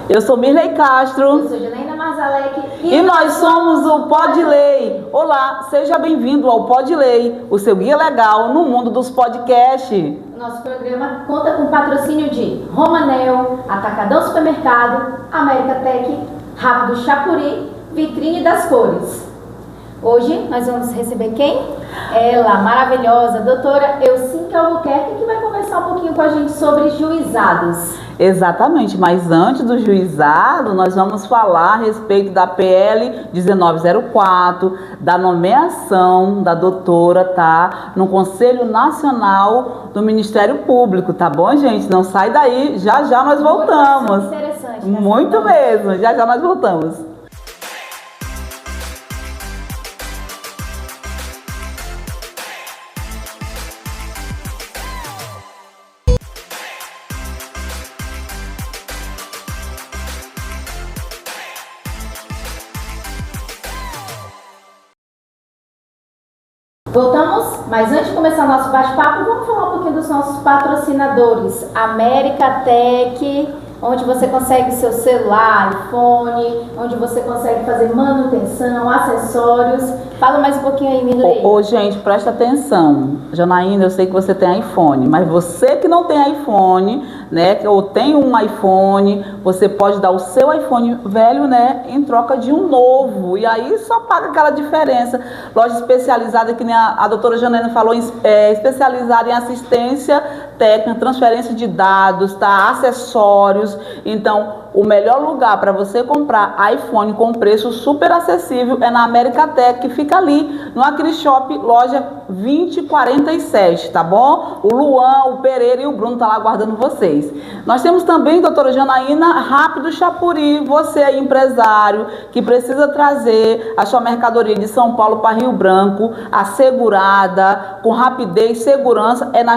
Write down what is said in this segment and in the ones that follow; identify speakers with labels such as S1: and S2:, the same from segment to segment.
S1: Eu sou Mirley Castro.
S2: Eu sou Janaína Marzalek.
S1: E nós somos o Pod Lei. Olá, seja bem-vindo ao Pod Lei, o seu guia legal no mundo dos podcasts.
S2: O nosso programa conta com patrocínio de Romanel, Atacadão Supermercado, América Tech, Rápido Chapuri, Vitrine das Cores. Hoje nós vamos receber quem? Ela, maravilhosa, doutora Elcinque Albuquerque, que vai conversar um pouquinho com a gente sobre juizados.
S1: Exatamente, mas antes do juizado, nós vamos falar a respeito da PL 1904, da nomeação da doutora, tá? No Conselho Nacional do Ministério Público, tá bom, gente? Não sai daí, já nós voltamos.
S2: Muito interessante.
S1: Muito mesmo, já nós voltamos.
S2: Voltamos, mas antes de começar o nosso bate-papo, vamos falar um pouquinho dos nossos patrocinadores. América Tech, onde você consegue seu celular, iPhone, onde você consegue fazer manutenção, acessórios. Fala mais um pouquinho aí, Mirley.
S1: Ô, gente, presta atenção. Janaína, eu sei que você tem iPhone, mas você que não tem iPhone, né, ou tem um iPhone, você pode dar o seu iPhone velho, né, em troca de um novo. E aí só paga aquela diferença. Loja especializada, que nem a doutora Janaína falou, especializada em assistência técnica, transferência de dados, tá? Acessórios. Então, o melhor lugar para você comprar iPhone com preço super acessível é na América Tech, que fica ali no AgriShop, loja 2047, tá bom? O Luan, o Pereira e o Bruno tá lá aguardando vocês. Nós temos também, doutora Janaína, Rápido Chapuri, você aí empresário que precisa trazer a sua mercadoria de São Paulo para Rio Branco, assegurada, com rapidez, segurança, é na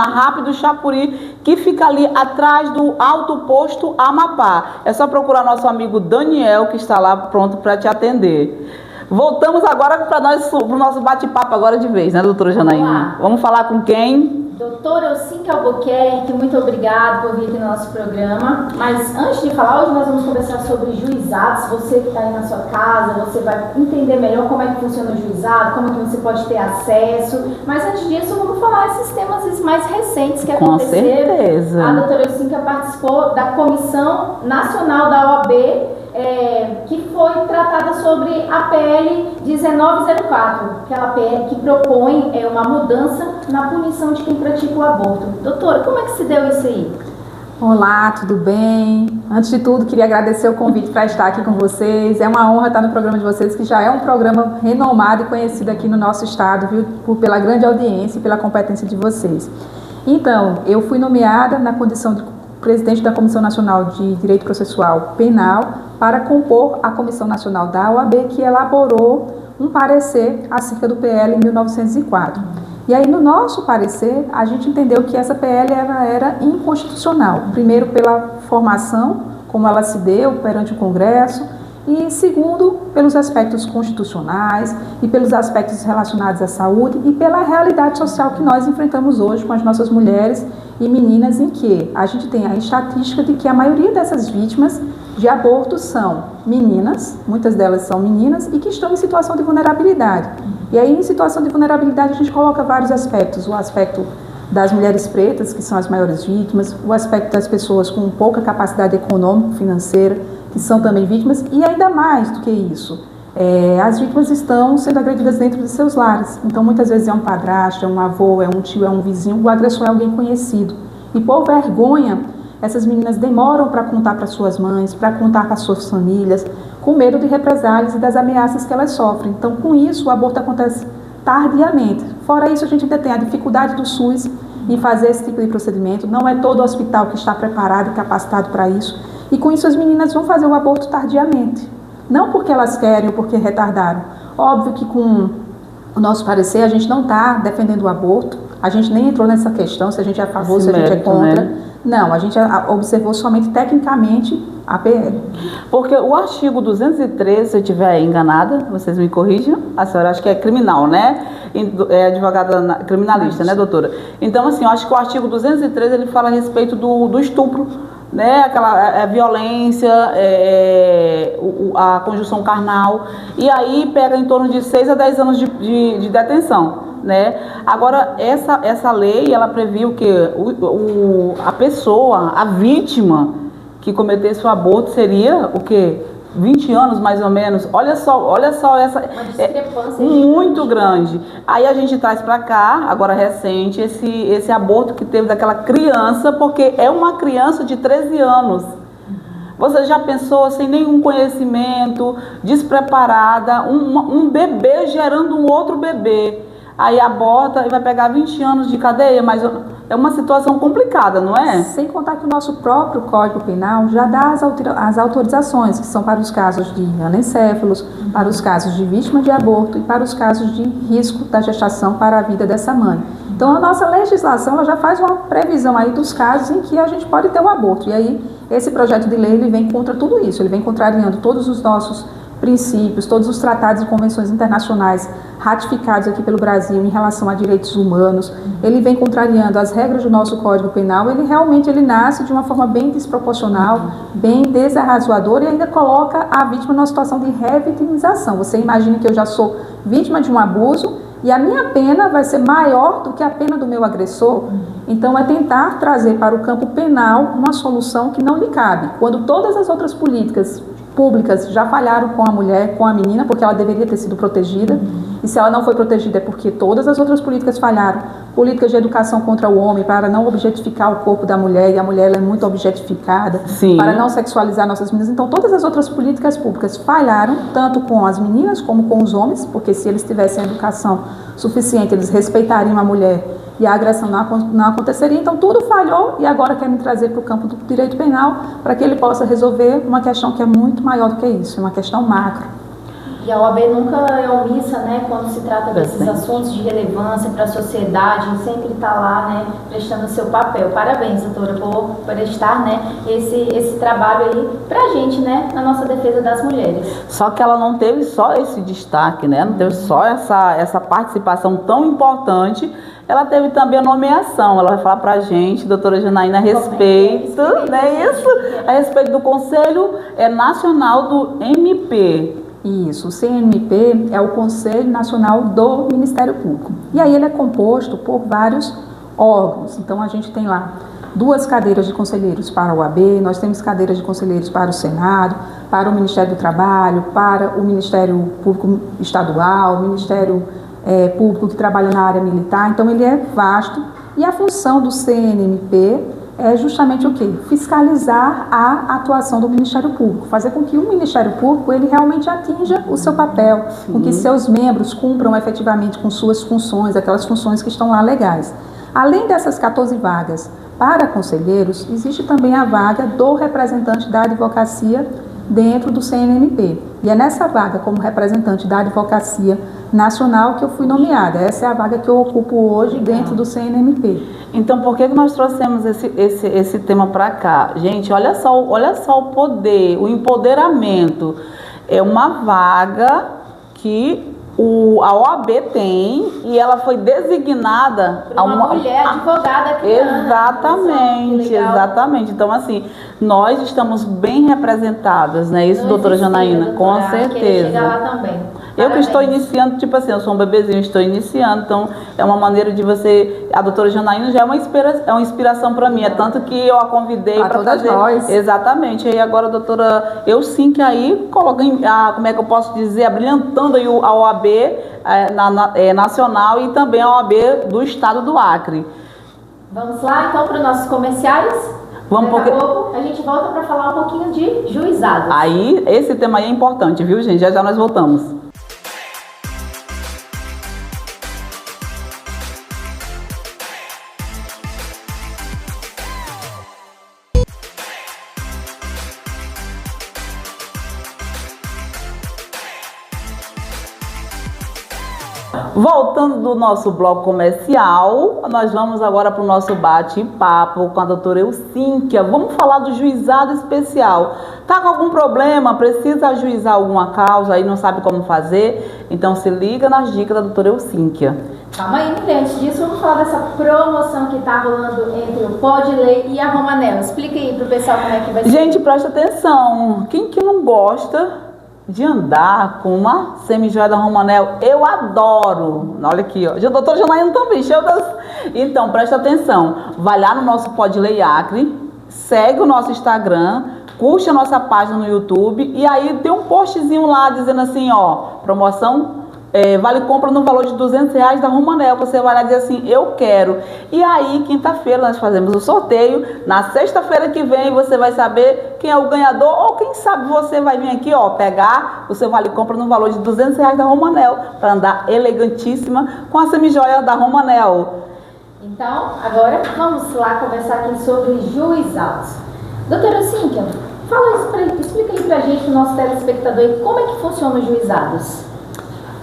S1: Rápido Chapuri, que fica ali atrás do Alto Posto Amapá. É só procurar nosso amigo Daniel, que está lá pronto para te atender. Voltamos agora para o nosso bate-papo agora de vez, né, doutora Janaína? Vamos falar com quem?
S2: Doutora Elcinque Albuquerque, muito obrigada por vir aqui no nosso programa. Mas antes de falar, hoje nós vamos conversar sobre juizados. Você que está aí na sua casa, você vai entender melhor como é que funciona o juizado, como é que você pode ter acesso. Mas antes disso, vamos falar esses temas mais recentes que aconteceram.
S1: Com certeza.
S2: A doutora Elcinque participou da Comissão Nacional da OAB, que foi tratada sobre a PL 1904, aquela PL que propõe uma mudança na punição de quem pratica o aborto. Doutora, como é que se deu isso aí?
S3: Olá, tudo bem? Antes de tudo, queria agradecer o convite para estar aqui com vocês. É uma honra estar no programa de vocês, que já é um programa renomado e conhecido aqui no nosso estado, viu? Pela grande audiência e pela competência de vocês. Então, eu fui nomeada na condição de presidente da Comissão Nacional de Direito Processual Penal para compor a Comissão Nacional da OAB, que elaborou um parecer acerca do PL 1904. E aí, no nosso parecer, a gente entendeu que essa PL era inconstitucional. Primeiro, pela formação, como ela se deu perante o Congresso, e segundo, pelos aspectos constitucionais e pelos aspectos relacionados à saúde e pela realidade social que nós enfrentamos hoje com as nossas mulheres e meninas, em que a gente tem a estatística de que a maioria dessas vítimas de aborto são meninas, muitas delas são meninas, e que estão em situação de vulnerabilidade. E aí, em situação de vulnerabilidade, a gente coloca vários aspectos: o aspecto das mulheres pretas, que são as maiores vítimas, o aspecto das pessoas com pouca capacidade econômica, financeira, que são também vítimas, e ainda mais do que isso, as vítimas estão sendo agredidas dentro de seus lares. Então, muitas vezes é um padrasto, é um avô, é um tio, é um vizinho, o agressor é alguém conhecido. E por vergonha, essas meninas demoram para contar para suas mães, para contar para suas famílias, com medo de represálias e das ameaças que elas sofrem. Então, com isso, o aborto acontece tardiamente. Fora isso, a gente ainda tem a dificuldade do SUS em fazer esse tipo de procedimento. Não é todo hospital que está preparado e capacitado para isso. E com isso, as meninas vão fazer o aborto tardiamente. Não porque elas querem ou porque retardaram. Óbvio que com o nosso parecer, a gente não está defendendo o aborto. A gente nem entrou nessa questão, se a gente é a favor, se a gente é contra. Né? Não, a gente observou somente tecnicamente a PL.
S1: Porque o artigo 213, se eu estiver enganada, vocês me corrijam, a senhora acha que é criminal, né? É advogada criminalista, né, doutora? Então, assim, eu acho que o artigo 213, ele fala a respeito do estupro, né? Aquela violência, a conjunção carnal, e aí pega em torno de 6 a 10 anos de detenção, né? Agora, essa lei, ela previu que a pessoa, a vítima que cometesse o aborto seria o quê? 20 anos mais ou menos. Olha só essa
S2: Uma discrepância
S1: muito grande. Aí a gente traz para cá, agora recente, esse aborto que teve daquela criança, porque é uma criança de 13 anos. Você já pensou sem nenhum conhecimento, despreparada, um bebê gerando um outro bebê. Aí aborta e vai pegar 20 anos de cadeia, mas é uma situação complicada, não é?
S3: Sem contar que o nosso próprio Código Penal já dá as autorizações, que são para os casos de anencéfalos, para os casos de vítima de aborto e para os casos de risco da gestação para a vida dessa mãe. Então, a nossa legislação ela já faz uma previsão aí dos casos em que a gente pode ter o aborto. E aí, esse projeto de lei ele vem contra tudo isso, ele vem contrariando todos os nossos princípios, todos os tratados e convenções internacionais ratificados aqui pelo Brasil em relação a direitos humanos. Ele vem contrariando as regras do nosso Código Penal. Ele realmente nasce de uma forma bem desproporcional, bem desarrazoadora e ainda coloca a vítima numa situação de revitimização. Você imagina que eu já sou vítima de um abuso e a minha pena vai ser maior do que a pena do meu agressor. Então é tentar trazer para o campo penal uma solução que não lhe cabe. Quando todas as outras políticas públicas já falharam com a mulher, com a menina, porque ela deveria ter sido protegida. E se ela não foi protegida é porque todas as outras políticas falharam. Políticas de educação contra o homem, para não objetificar o corpo da mulher, e a mulher ela é muito objetificada,
S1: Sim.
S3: Para não sexualizar nossas meninas. Então todas as outras políticas públicas falharam, tanto com as meninas como com os homens, porque se eles tivessem educação suficiente, eles respeitariam a mulher e a agressão não aconteceria. Então tudo falhou e agora quer me trazer para o campo do direito penal para que ele possa resolver uma questão que é muito maior do que isso, é uma questão macro.
S2: E a OAB nunca é omissa, né, quando se trata desses assuntos de relevância para a sociedade, sempre está lá, né, prestando o seu papel. Parabéns, doutora, por prestar, né, esse trabalho aí para a gente, né, na nossa defesa das mulheres.
S1: Só que ela não teve só esse destaque, né, não teve só essa participação tão importante, ela teve também a nomeação. Ela vai falar para a gente, doutora Janaína, a respeito, né, a respeito do Conselho Nacional do MP.
S3: Isso, o CNMP é o Conselho Nacional do Ministério Público. E aí ele é composto por vários órgãos. Então a gente tem lá 2 cadeiras de conselheiros para a OAB, nós temos cadeiras de conselheiros para o Senado, para o Ministério do Trabalho, para o Ministério Público Estadual, o Ministério Público que trabalha na área militar. Então ele é vasto e a função do CNMP é justamente o quê? Fiscalizar a atuação do Ministério Público, fazer com que o Ministério Público ele realmente atinja o seu papel, com que seus membros cumpram efetivamente com suas funções, aquelas funções que estão lá legais. Além dessas 14 vagas para conselheiros, existe também a vaga do representante da advocacia dentro do CNMP. E é nessa vaga, como representante da Advocacia Nacional, que eu fui nomeada. Essa é a vaga que eu ocupo hoje dentro do CNMP.
S1: Então, por que nós trouxemos esse tema para cá? Gente, olha só o poder, o empoderamento. É uma vaga que a OAB tem e ela foi designada
S2: a uma mulher advogada criana.
S1: Exatamente. Então, assim, nós estamos bem representadas, né? Isso, doutora Janaína, com certeza.
S2: Chegar lá também.
S1: Eu que estou iniciando, tipo assim, eu sou um bebezinho, estou iniciando, então é uma maneira de você... A doutora Janaína já é uma inspiração para mim, é tanto que eu a convidei para fazer...
S3: nós.
S1: Exatamente, e agora, doutora, eu sim que aí coloco, como é que eu posso dizer, abrilhantando aí a OAB nacional e também a OAB do estado do Acre.
S2: Vamos lá, então, para os nossos comerciais? Daqui a pouco a gente volta para falar um pouquinho de juizados.
S1: Aí, esse tema aí é importante, viu, gente? Já nós voltamos. Voltando do nosso bloco comercial, nós vamos agora para o nosso bate-papo com a doutora Eucínquia. Vamos falar do juizado especial. Tá com algum problema? Precisa ajuizar alguma causa aí, não sabe como fazer? Então se liga nas dicas da doutora Elcínquia.
S2: Calma aí, mulher. Antes disso, vamos falar dessa promoção que tá rolando entre o Pode Ler e a Romanel. Explica aí pro pessoal como é que vai ser.
S1: Gente, presta atenção. Quem que não gosta de andar com uma semijoia da Romanel? Eu adoro. Olha aqui, ó. Doutora Janaína também, cheio das... Então, presta atenção. Vai lá no nosso Pode Ler Acre, segue o nosso Instagram, curte a nossa página no YouTube e aí tem um postzinho lá dizendo assim, ó, promoção vale compra no valor de R$200 da Romanel. Você vai lá dizer assim, eu quero. E aí, quinta-feira, nós fazemos o sorteio. Na sexta-feira que vem, você vai saber quem é o ganhador. Ou quem sabe você vai vir aqui, ó, pegar o seu vale compra no valor de R$200 da Romanel, para andar elegantíssima com a semijoia da Romanel.
S2: Então, agora vamos lá conversar aqui sobre juizados. Doutora Cínquia, explica aí pra gente, pro nosso telespectador, como é que funcionam os juizados?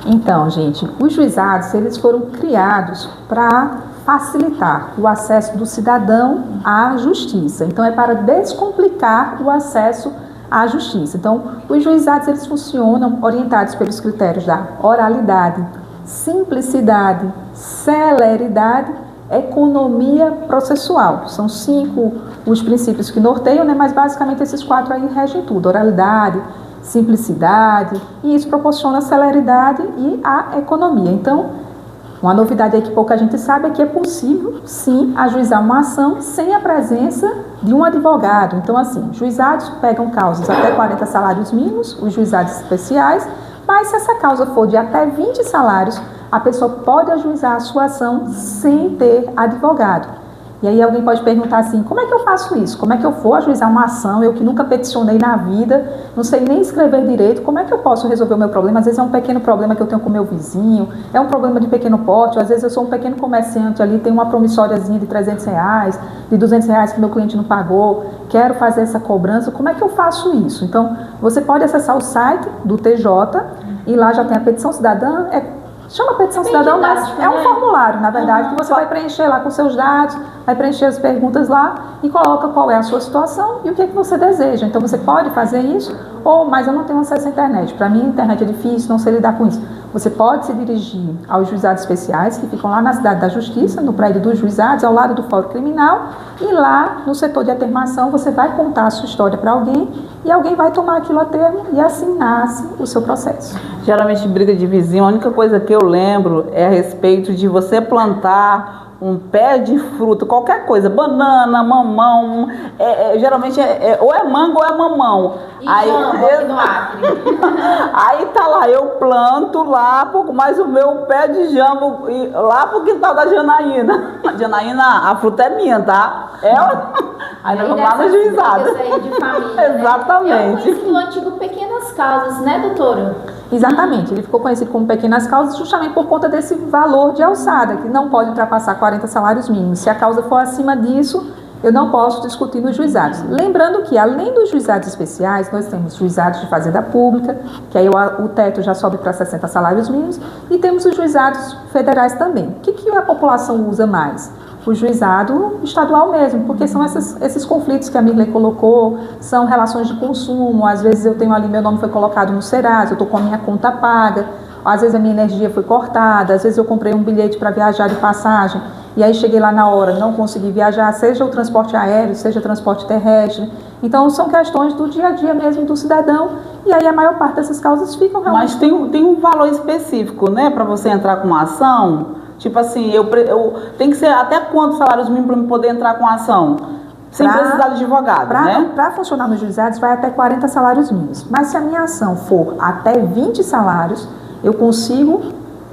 S3: Então, gente, os juizados, eles foram criados para facilitar o acesso do cidadão à justiça. Então, é para descomplicar o acesso à justiça. Então, os juizados, eles funcionam orientados pelos critérios da oralidade, simplicidade, celeridade, economia processual. São 5 os princípios que norteiam, né? Mas basicamente esses 4 aí regem tudo: oralidade, simplicidade, e isso proporciona a celeridade e a economia. Então, uma novidade aí que pouca gente sabe é que é possível, sim, ajuizar uma ação sem a presença de um advogado. Então, assim, juizados pegam causas até 40 salários mínimos, os juizados especiais, mas se essa causa for de até 20 salários, a pessoa pode ajuizar a sua ação sem ter advogado. E aí alguém pode perguntar assim, como é que eu faço isso? Como é que eu vou ajuizar uma ação, eu que nunca peticionei na vida, não sei nem escrever direito, como é que eu posso resolver o meu problema? Às vezes é um pequeno problema que eu tenho com o meu vizinho, é um problema de pequeno porte, ou às vezes eu sou um pequeno comerciante ali, tenho uma promissóriazinha de R$300, de R$200 que meu cliente não pagou, quero fazer essa cobrança, como é que eu faço isso? Então, você pode acessar o site do TJ, e lá já tem a petição cidadã, chama petição cidadã, mas é um formulário, na verdade, que você vai preencher lá com seus dados, vai preencher as perguntas lá e coloca qual é a sua situação e o que é que você deseja. Então você pode fazer isso, mas eu não tenho acesso à internet. Para mim, a internet é difícil, não sei lidar com isso. Você pode se dirigir aos juizados especiais, que ficam lá na Cidade da Justiça, no prédio dos juizados, ao lado do Fórum Criminal, e lá no setor de atermação você vai contar a sua história para alguém e alguém vai tomar aquilo a termo e assim nasce o seu processo.
S1: Geralmente briga de vizinho, a única coisa que eu lembro é a respeito de você plantar um pé de fruta, qualquer coisa, banana, mamão, geralmente ou é mango ou é mamão.
S2: E jambo aqui no Acre.
S1: Aí tá lá, eu planto lá, mas o meu pé de jambo lá pro quintal da Janaína. Janaína, a fruta é minha, tá? Aí nós vamos lá no juizado.
S2: De família,
S1: exatamente.
S2: Né? É conhecido o antigo Pequenas Causas, né, doutora?
S3: Exatamente, ele ficou conhecido como Pequenas Causas justamente por conta desse valor de alçada, que não pode ultrapassar 40 salários mínimos. Se a causa for acima disso, eu não posso discutir nos juizados. Lembrando que, além dos juizados especiais, nós temos juizados de fazenda pública, que aí o teto já sobe para 60 salários mínimos, e temos os juizados federais também. O que a população usa mais? O juizado estadual mesmo, porque são esses conflitos que a Mirley colocou, são relações de consumo, às vezes eu tenho ali, meu nome foi colocado no Serasa, eu estou com a minha conta paga, às vezes a minha energia foi cortada, às vezes eu comprei um bilhete para viajar de passagem, e aí cheguei lá na hora, não consegui viajar, seja o transporte aéreo, seja o transporte terrestre. Então são questões do dia a dia mesmo do cidadão, e aí a maior parte dessas causas ficam realmente...
S1: Mas tem um valor específico, né, para você entrar com uma ação? Tipo assim, eu tem que ser até quantos salários mínimos para poder entrar com a ação? Sem precisar de advogado, né?
S3: Para funcionar nos juizados vai até 40 salários mínimos. Mas se a minha ação for até 20 salários, eu consigo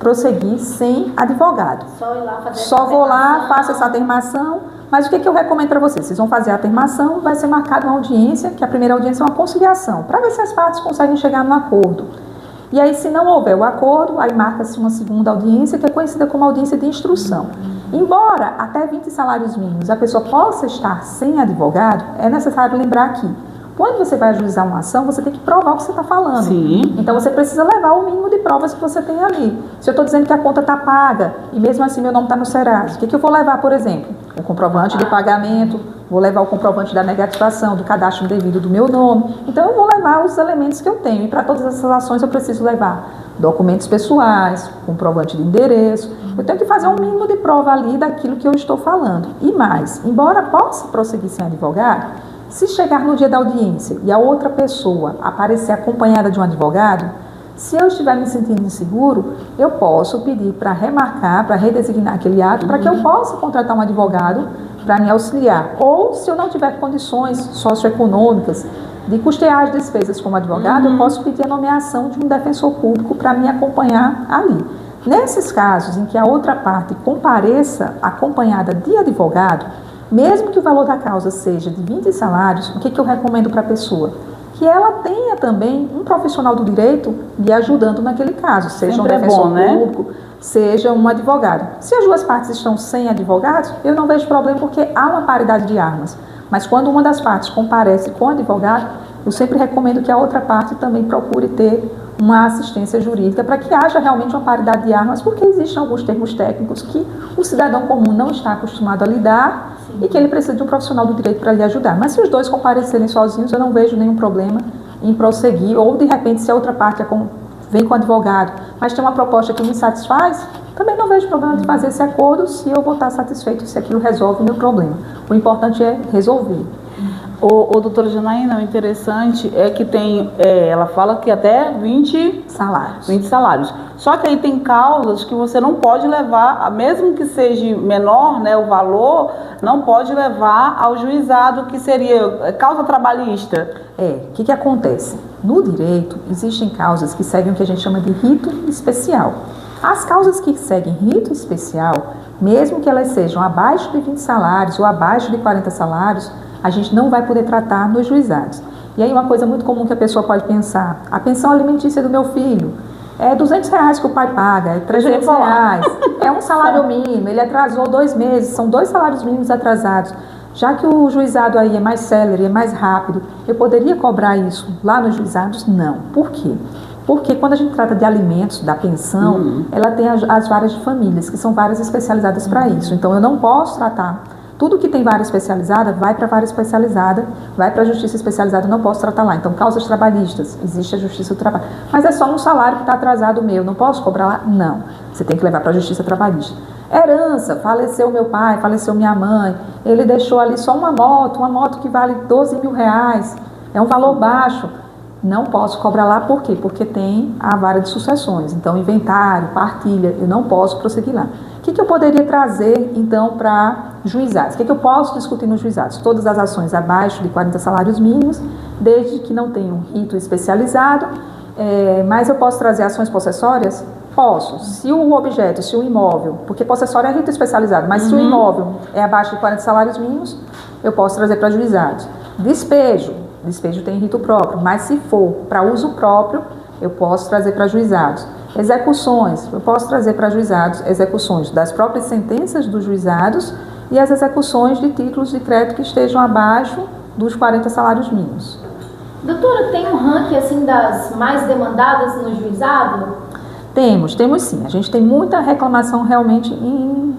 S3: prosseguir sem advogado.
S2: Só ir lá fazer
S3: Só vou lá, faço essa atermação. Mas o que eu recomendo para vocês? Vocês vão fazer a atermação, vai ser marcada uma audiência, que a primeira audiência é uma conciliação, para ver se as partes conseguem chegar num acordo. E aí, se não houver o acordo, aí marca-se uma segunda audiência, que é conhecida como audiência de instrução. Embora até 20 salários mínimos a pessoa possa estar sem advogado, é necessário lembrar que quando você vai ajuizar uma ação, você tem que provar o que você está falando.
S1: Sim.
S3: Então você precisa levar o mínimo de provas que você tem ali. Se eu estou dizendo que a conta está paga e mesmo assim meu nome está no Serasa, o que eu vou levar, por exemplo? O comprovante de pagamento vou levar o comprovante da negativação, do cadastro indevido do meu nome. Então, eu vou levar os elementos que eu tenho. E para todas essas ações eu preciso levar documentos pessoais, comprovante de endereço. Eu tenho que fazer um mínimo de prova ali daquilo que eu estou falando. E mais, embora possa prosseguir sem advogado, se chegar no dia da audiência e a outra pessoa aparecer acompanhada de um advogado, se eu estiver me sentindo inseguro, eu posso pedir para remarcar, para redesignar aquele ato, para que eu possa contratar um advogado para me auxiliar. Ou, se eu não tiver condições socioeconômicas de custear as despesas como advogado, eu posso pedir a nomeação de um defensor público para me acompanhar ali. Nesses casos em que a outra parte compareça acompanhada de advogado, mesmo que o valor da causa seja de 20 salários, o que eu recomendo para a pessoa? Que ela tenha também um profissional do direito lhe ajudando naquele caso, seja um defensor público, seja um advogado. Se as duas partes estão sem advogados, eu não vejo problema porque há uma paridade de armas. Mas quando uma das partes comparece com advogado, eu sempre recomendo que a outra parte também procure ter uma assistência jurídica para que haja realmente uma paridade de armas, porque existem alguns termos técnicos que o cidadão comum não está acostumado a lidar. Sim. E que ele precisa de um profissional do direito para lhe ajudar. Mas se os dois comparecerem sozinhos, eu não vejo nenhum problema em prosseguir, ou de repente se a outra parte vem com o advogado, mas tem uma proposta que me satisfaz, também não vejo problema de fazer esse acordo se eu vou estar satisfeito, se aquilo resolve o meu problema. O importante é resolver.
S1: Doutora Janaína, o interessante é que tem, ela fala que até 20
S3: salários.
S1: 20 salários. Só que aí tem causas que você não pode levar, mesmo que seja menor, né, o valor, não pode levar ao juizado, que seria causa trabalhista.
S3: O que acontece? No direito, existem causas que seguem o que a gente chama de rito especial. As causas que seguem rito especial, mesmo que elas sejam abaixo de 20 salários ou abaixo de 40 salários, a gente não vai poder tratar nos juizados. E aí uma coisa muito comum que a pessoa pode pensar, a pensão alimentícia do meu filho é R$200 que o pai paga, é R$300, é um salário mínimo, ele atrasou 2 meses, são 2 salários mínimos atrasados. Já que o juizado aí é mais célere, é mais rápido, eu poderia cobrar isso lá nos juizados? Não. Por quê? Porque quando a gente trata de alimentos, da pensão, ela tem as varas de famílias, que são varas especializadas para isso. Então eu não posso tratar. Tudo que tem vara especializada, vai para a vara especializada, vai para a justiça especializada, eu não posso tratar lá. Então, causas trabalhistas, existe a justiça do trabalho. Mas é só um salário que está atrasado meu, não posso cobrar lá? Não. Você tem que levar para a justiça trabalhista. Herança, faleceu meu pai, faleceu minha mãe, ele deixou ali só uma moto que vale R$12.000, é um valor baixo. Não posso cobrar lá, por quê? Porque tem a vara de sucessões. Então, inventário, partilha, eu não posso prosseguir lá. O que eu poderia trazer, então, para juizados? O que eu posso discutir nos juizados? Todas as ações abaixo de 40 salários mínimos, desde que não tenham rito especializado, mas eu posso trazer ações possessórias? Posso. Se o objeto, se o imóvel, porque possessório é rito especializado, mas se o imóvel é abaixo de 40 salários mínimos, eu posso trazer para juizados. Despejo tem rito próprio, mas se for para uso próprio, eu posso trazer para juizados. Execuções, eu posso trazer para juizados execuções das próprias sentenças dos juizados e as execuções de títulos de crédito que estejam abaixo dos 40 salários mínimos.
S2: Doutora, tem um ranking assim das mais demandadas no juizado?
S3: Temos sim. A gente tem muita reclamação realmente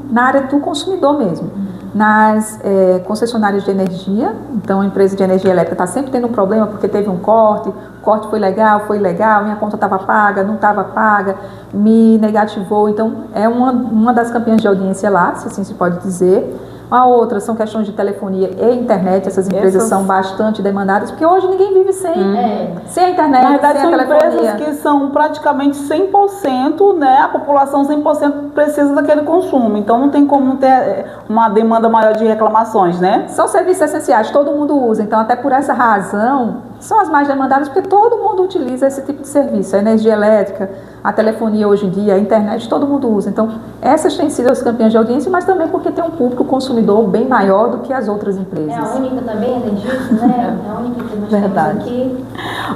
S3: na área do consumidor mesmo. Nas concessionárias de energia, então a empresa de energia elétrica está sempre tendo um problema porque teve um corte, o corte foi ilegal, minha conta estava paga, não estava paga, me negativou, então é uma das campeãs de audiência lá, se assim se pode dizer. A outra são questões de telefonia e internet, essas empresas são bastante demandadas, porque hoje ninguém vive sem a internet,
S1: na verdade,
S3: sem a telefonia.
S1: são empresas que são praticamente 100%, né, a população 100% precisa daquele consumo, então não tem como ter uma demanda maior de reclamações, né?
S3: São serviços essenciais, todo mundo usa, então até por essa razão, são as mais demandadas, porque todo mundo utiliza esse tipo de serviço, a energia elétrica, a telefonia hoje em dia, a internet, todo mundo usa. Então, essas têm sido as campeãs de audiência, mas também porque tem um público consumidor bem maior do que as outras empresas.
S2: É a única também, Energisa, né? É a única que nós temos aqui.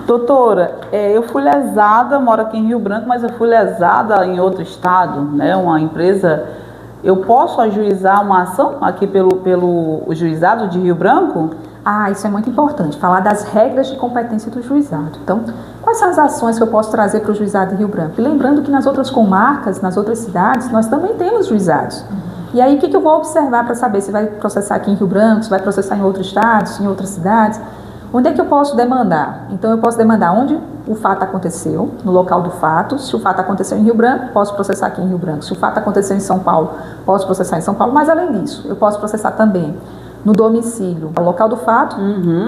S1: Doutora, eu fui lesada, moro aqui em Rio Branco, mas eu fui lesada em outro estado, né? Uma empresa. Eu posso ajuizar uma ação aqui pelo juizado de Rio Branco?
S3: Isso é muito importante, falar das regras de competência do juizado. Então, quais são as ações que eu posso trazer para o juizado de Rio Branco? E lembrando que nas outras comarcas, nas outras cidades, nós também temos juizados. E aí, o que eu vou observar para saber se vai processar aqui em Rio Branco, se vai processar em outros estados, em outras cidades? Onde é que eu posso demandar? Então, eu posso demandar onde o fato aconteceu, no local do fato. Se o fato aconteceu em Rio Branco, posso processar aqui em Rio Branco. Se o fato aconteceu em São Paulo, posso processar em São Paulo. Mas, além disso, eu posso processar também no domicílio, o local do fato,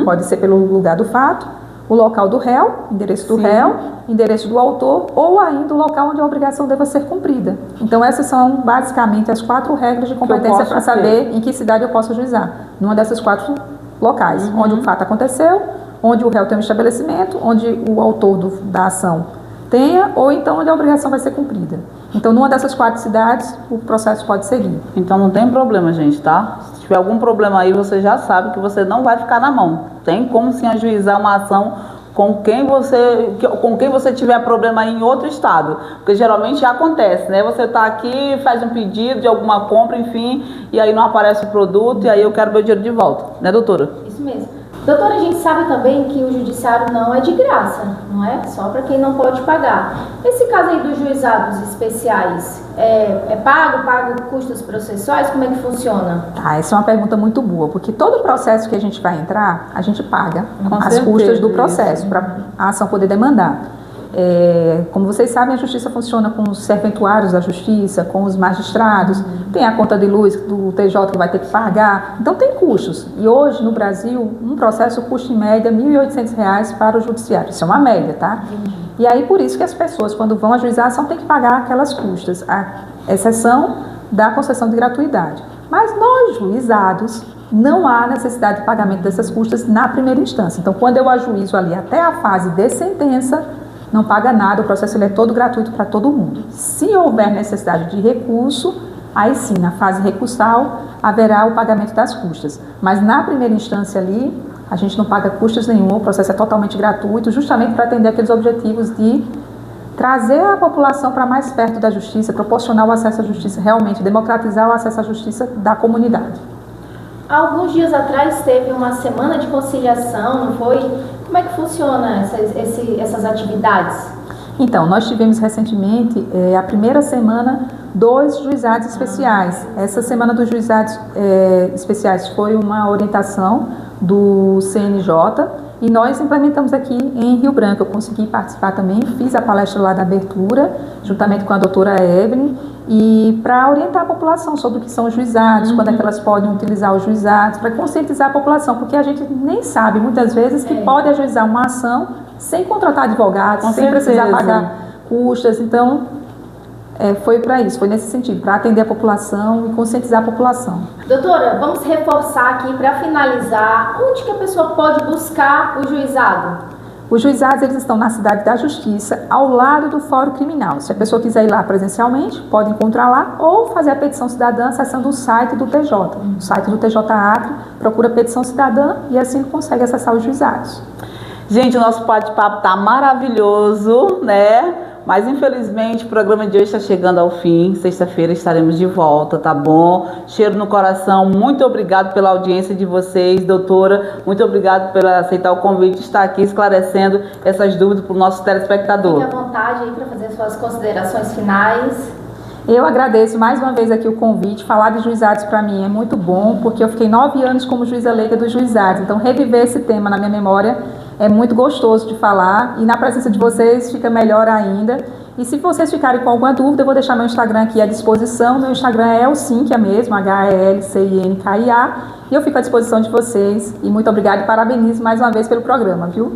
S3: pode ser pelo lugar do fato, o local do réu, endereço do réu, endereço do autor, ou ainda o local onde a obrigação deva ser cumprida. Então, essas são basicamente as 4 regras de competência para saber em que cidade eu posso ajuizar. Numa dessas 4 locais, onde o fato aconteceu, onde o réu tem um estabelecimento, onde o autor da ação tenha, ou então onde a obrigação vai ser cumprida. Então, numa dessas 4 cidades, o processo pode seguir.
S1: Então não tem problema, gente, tá? Se tiver algum problema aí, você já sabe que você não vai ficar na mão. Tem como sim ajuizar uma ação com quem você tiver problema aí em outro estado. Porque geralmente já acontece, né? Você tá aqui, faz um pedido de alguma compra, enfim, e aí não aparece o produto, e aí eu quero meu dinheiro de volta. Né, doutora?
S2: Isso mesmo. Doutora, a gente sabe também que o judiciário não é de graça, não é? Só para quem não pode pagar. Esse caso aí dos juizados especiais, é pago custos processuais? Como é que funciona?
S3: Essa é uma pergunta muito boa, porque todo processo que a gente vai entrar, a gente paga as
S1: certeza,
S3: custas do processo, para a ação poder demandar. Como vocês sabem, a justiça funciona com os serventuários da justiça, com os magistrados, tem a conta de luz do TJ que vai ter que pagar, então tem custos. E hoje, no Brasil, um processo custa em média R$ 1.800 para o judiciário, isso é uma média, tá? E aí, por isso que as pessoas, quando vão ajuizar a ação, têm que pagar aquelas custas, a exceção da concessão de gratuidade. Mas nos juizados, não há necessidade de pagamento dessas custas na primeira instância. Então, quando eu ajuizo ali até a fase de sentença, não paga nada, o processo ele é todo gratuito para todo mundo. Se houver necessidade de recurso, aí sim, na fase recursal, haverá o pagamento das custas. Mas na primeira instância ali, a gente não paga custos nenhum, o processo é totalmente gratuito, justamente para atender aqueles objetivos de trazer a população para mais perto da justiça, proporcionar o acesso à justiça realmente, democratizar o acesso à justiça da comunidade.
S2: Há alguns dias atrás teve uma semana de conciliação, não foi? Como é que funciona essas atividades?
S3: Então, nós tivemos recentemente a primeira semana dos juizados especiais. Essa semana dos juizados especiais foi uma orientação do CNJ e nós implementamos aqui em Rio Branco. Eu consegui participar também, fiz a palestra lá da abertura, juntamente com a doutora Evelyn, e para orientar a população sobre o que são os juizados, quando é que elas podem utilizar os juizados, para conscientizar a população, porque a gente nem sabe muitas vezes que pode ajuizar uma ação sem contratar advogados, sem precisar pagar custas. Então, foi para isso, foi nesse sentido, para atender a população e conscientizar a população.
S2: Doutora, vamos reforçar aqui para finalizar, onde que a pessoa pode buscar o juizado?
S3: Os juizados, eles estão na Cidade da Justiça, ao lado do Fórum Criminal. Se a pessoa quiser ir lá presencialmente, pode encontrar lá ou fazer a petição cidadã acessando o site do TJ. O site do TJ Acre, procura petição cidadã e assim consegue acessar os juizados.
S1: Gente, o nosso bate-papo tá maravilhoso, né? Mas infelizmente o programa de hoje está chegando ao fim. Sexta-feira estaremos de volta, tá bom? Cheiro no coração. Muito obrigado pela audiência de vocês, doutora. Muito obrigado por aceitar o convite de estar aqui esclarecendo essas dúvidas para o nosso telespectador.
S2: Fique à vontade aí para fazer suas considerações finais.
S3: Eu agradeço mais uma vez aqui o convite. Falar de juizados para mim é muito bom, porque eu fiquei 9 anos como juíza leiga dos juizados. Então, reviver esse tema na minha memória é muito gostoso de falar e na presença de vocês fica melhor ainda. E se vocês ficarem com alguma dúvida, eu vou deixar meu Instagram aqui à disposição. Meu Instagram é Helcinkia mesmo, HELCINKIA. E eu fico à disposição de vocês. E muito obrigada e parabenizo mais uma vez pelo programa, viu?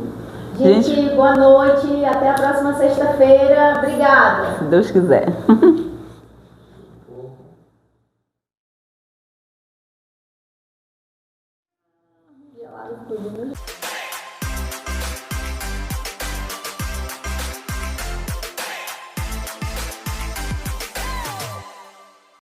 S2: Gente, boa noite. Até a próxima sexta-feira. Obrigada.
S1: Se Deus quiser.
S2: Tudo, né?